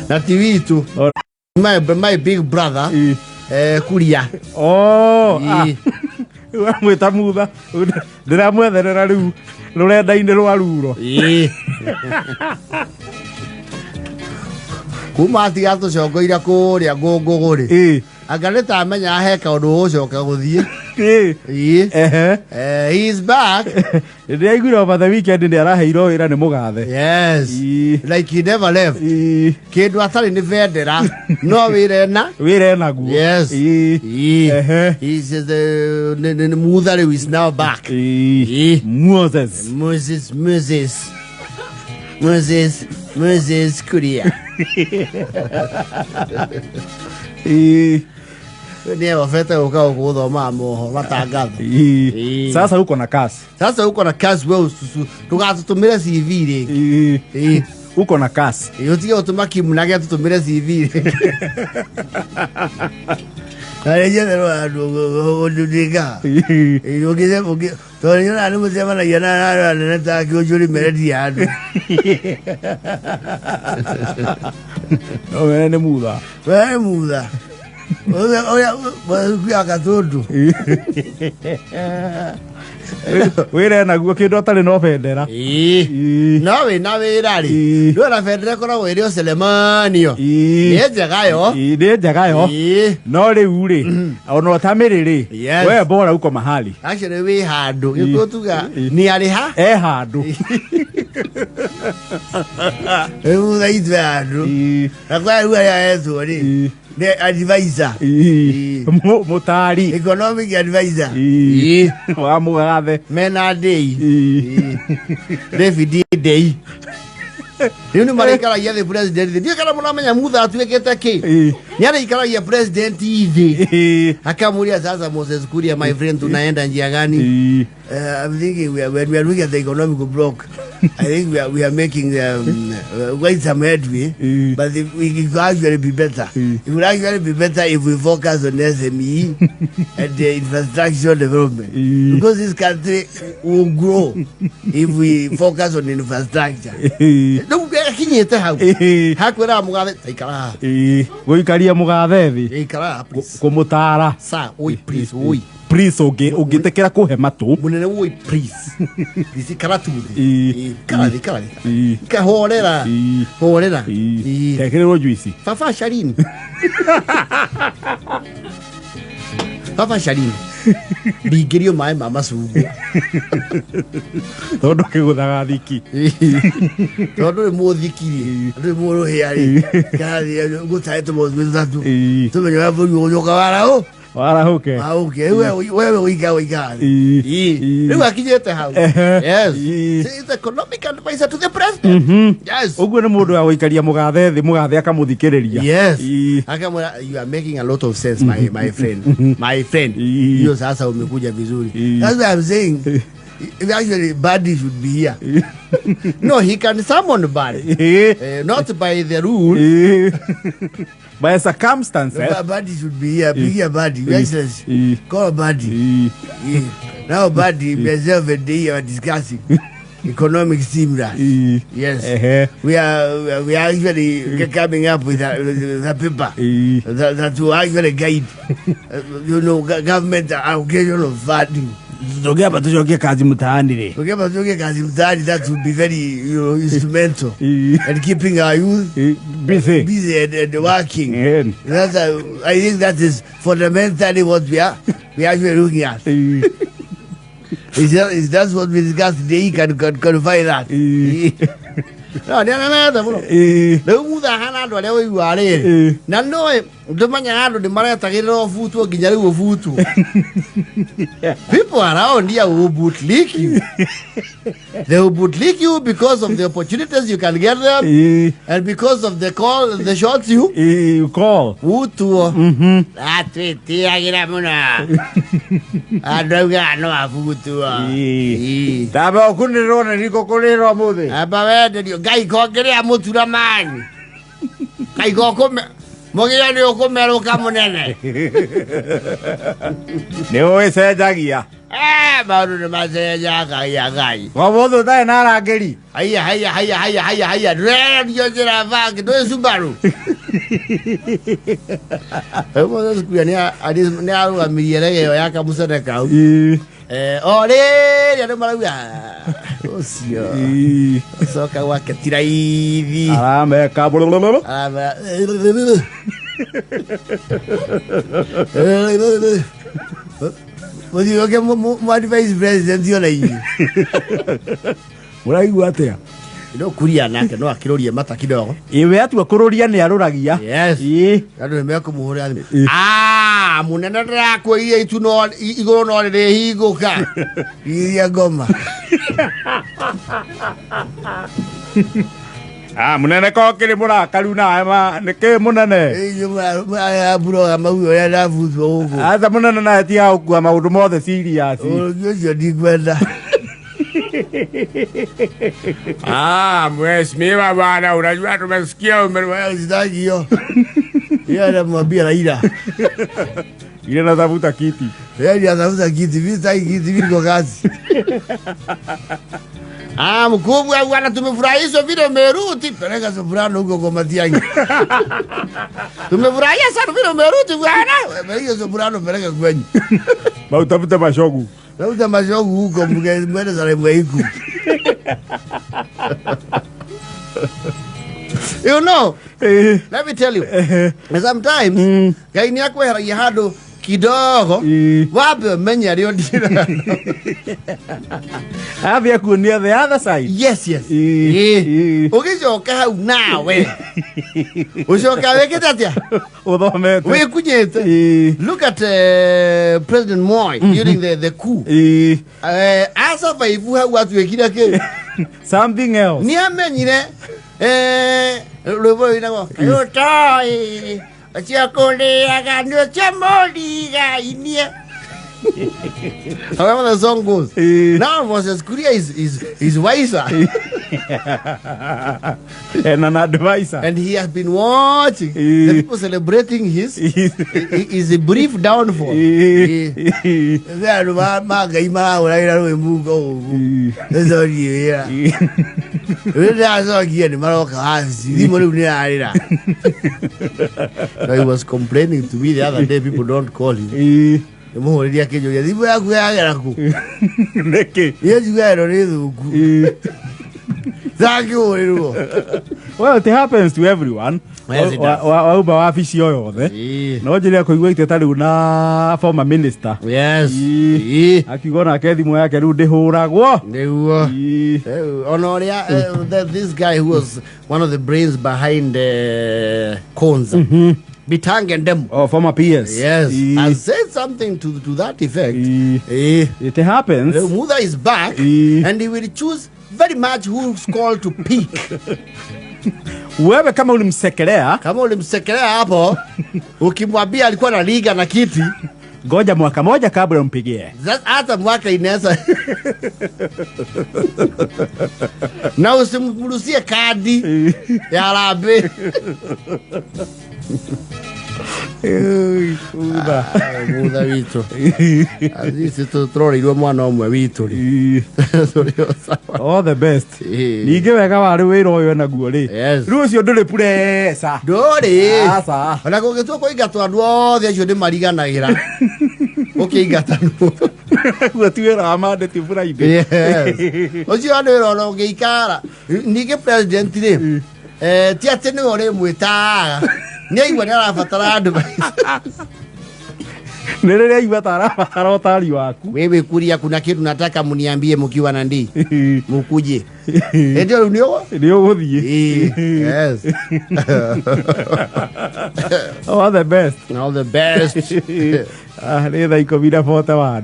Na TV tu. My big brother. Kuria. Oh. Wewe mwitamuda. Ndiramwetherera riu. Rurenda-ini rwa ruro. Kuma atiga tucokoira kuria ngunguguri. Anga nitamenya aheka undu ucoka guthie. He's back. Ndiaiguire over the weekend ndi araheirwo wira ni mugathe. Yes. Like he never left. Kindu atari ni vendera. No wira ena guo. Yes. He says the mother is now back. Moses Kuria. Ni wafeta ukao kuthoma moho matangatho. Sasa uko na kasi. Wewe tugatutumire CV ri. Uko na kasi. Utige utuma kimunage tutumire CV ri. Areje ro adu odudiga. Ugize tori na ni musema na yana na ta ki ojuri meredi adu. Wewe ni muda. Oya katudu. Wira na guo kindu atari no bendera. Nawe ri. Ndo na bendera koragwo iri Selemanio. Ni njega yo. No riu ri. Ona utamiriri. We bora uko mahali. Actually we handu. Gikutuga ni ari ha? Handu. Ewe itwe handu. Akwa ruwa ya ezo ri. The advisor. Mutari. Economic advisor. Wa mugathe. Menadei. David Day. Ni marikara ya the president. Ndio kana munamenya mutha atuekete ki. Ni ara ikara ya president hivi. Akamuria sasa Moses Kuria, my friend, tunaenda njia gani? I'm thinking when we are looking at the economic block, I think we are making quite some headway, but we could actually be better. It would actually be better if we focus on SME and the infrastructure development, because this country will grow if we focus on infrastructure. No, kinyete hau. Hakwera mugathe taikara. Goikaria mugathe thi. Taikara. Kumutara. Sa, oi please, oi. Please ugitekera kuhe matu. Munene oi please. Isi karatu. Karali. Kahorera. Horera. Tekerero juici. Fafa Sharini. Fafa Sharini. Bigirio mai mama sugu. Todo kiguthaga thiki. Todo muthikiri. Ndo muro hiari. Kali gutaito mozatu. Tumenya babu uyoka warao. Warahuke. Wewe uiga. Leo akijete hau. Yes. It's economic advisor to the president. Yes. Ugu ni mundu wa guikaria mugathe akamuthikiriria. Yes. Akamwona you are making a lot of sense my friend. My friend. Hiyo sasa umekuja vizuri. That's what I'm saying. Actually, Buddy should be here. No, he can summon Buddy. Not by the rule. By circumstances. Buddy should be here. Big here, Buddy. Yes. Call Buddy. Now, Buddy, myself and they are discussing economic stimulus. Yes. We are actually coming up with a paper that will actually guide, government allocation of funding. Tujoge kazi mtaani re. That would be very instrumental and keeping our youth busy and working. That's I think that is fundamentally what we are actually looking at. Is that's what we discussed today? You can confirm that. No, leo mutha hana andu aria wiguare na noe ndumanya andu ni maretagirira futu nginya riu futu. People around here will bootlick you. They will bootlick you because of the opportunities you can get them and because of the shots you call. Futu. Atwiti agira muna. Adoga no afutu. Tabe okuniro na niko kuliro muthi. Aba wende Ngai kongerea mutura mani. Ngai gokome mugira ni ukumeruka munene. Ni uicenjagia. Maundu ni macenja Ngai. Wabotho tae na rangeri. Haya. Ndio njira bangi ndo Subaru. Moses Kuria ni arugamirie regeo ya kamusene kau. Ole ndio marauga. Ocio. Soka wake tiraithi. Arameka. Mwathi ke mo vice president yo lai. Muraigua atia? No Kuria nake no akirorie mata kidogo. Iwe atua kuroria ni aruragia. Yes. Andu ni mekumuhuria. Munene ndakwo iye itu no igoro no ri higuka. Iria ngoma. Munene ko kiri murakaru na niki munene. Bro mau ya ndabuthwo ugu. Asa munene na tia ukua maundu mothe serious. Ucio ndikwenda. Mheshimiwa bwana, unajua tumesikia umewahi hiyo. Yeye mwambia Raila. Ile natafuta kiti. Yeye anatafuta kiti, vita kiti viko kazi. Mkubwa bwana, tumefurahishwa vile Meruti, peleka soprano huko kwa Matiang'i. Tumefurahia sana vile Meruti bwana. Peleka soprano peleka kwenye. Utafuta mashogu. Utafuta mashogu huko mwende Salemu hiku. You know, let me tell you, sometimes, kaini yako ya hado kidogo, wape menya rio dira. Have you kunia the other side? Yes. Ukijoka hau nawe. Ushoka weketatia. Udhomete. We kunyete. Look at President Moi during the coup. Asa faifu hau watu wekida ke. Something else. Ni amenyire. Lubo inako. Yotoi. Achia kole agano chamoli ga inie. However the song goes, now Moses Kuria is wiser and an advisor, and he has been watching the people celebrating his a brief downfall. He was complaining to me the other day, people don't call him. Well, it happens to everyone. Former minister. Yes. This guy who was one of the brains behind Konza. Bitang and them. Former PS. Yes. I said something to that effect. It happens. Muda is back and he will choose very much who's called to pick. Wewe kama ulimsekelea hapo ukimwambia alikuwa na liga na kiti, ngoja mwaka moja kabla umpigie. Hata mwaka inaweza. Na usimruhusie kadi ya Rabe. Muda wito. Azisi tutrorirwo mwana omwe wito ri. All the best. Ninge wega wari wira uyu naguo ri. Rucio nduri presa. Nduri. Asa. Ona kugitwo kuingatwa andu othe acio ni mariganagira. Ukiingatanu. Gwatuira amande ti Friday. Yes. Ucio andu ro ngeikara. Ninge president ri. Ti ati ni ore mwitaga. Nĩaigua nĩarabatara advice. Nĩrĩrĩa igua tarabatara ũtari waku. Wewe Kuria, kuna kitu nataka mniambie mkiwa na ndii. Mukuje. Ndio ndio gũthiĩ. Yes. All the best. All the best. Nĩ thaa 10:41.